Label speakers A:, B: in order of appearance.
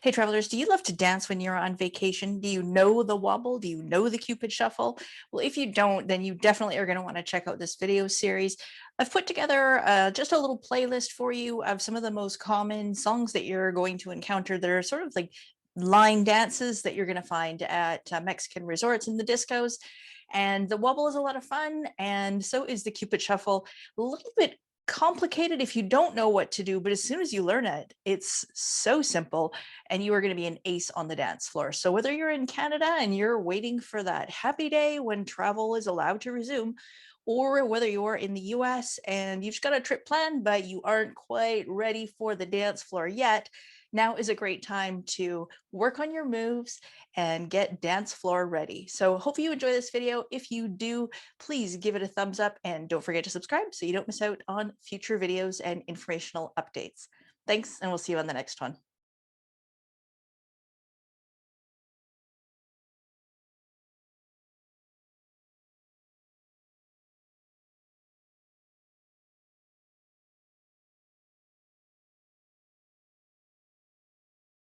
A: Hey travelers, do you love to dance when you're on vacation? Do you know the wobble? Do you know the Cupid shuffle? Well, if you don't, then you definitely are going to want to check out this video series. I've put together just a little playlist for you of some of the most common songs that you're going to encounter that are sort of like line dances that you're going to find at Mexican resorts and the discos. And the wobble is a lot of fun, and so is the Cupid shuffle. A little bit complicated if you don't know what to do, but as soon as you learn it, it's so simple and you are going to be an ace on the dance floor. So whether you're in Canada and you're waiting for that happy day when travel is allowed to resume, or whether you're in the US and you've just got a trip planned, but you aren't quite ready for the dance floor yet, now is a great time to work on your moves and get dance floor ready. So hope you enjoy this video. If you do, please give it a thumbs up and don't forget to subscribe so you don't miss out on future videos and informational updates. Thanks, and we'll see you on the next one.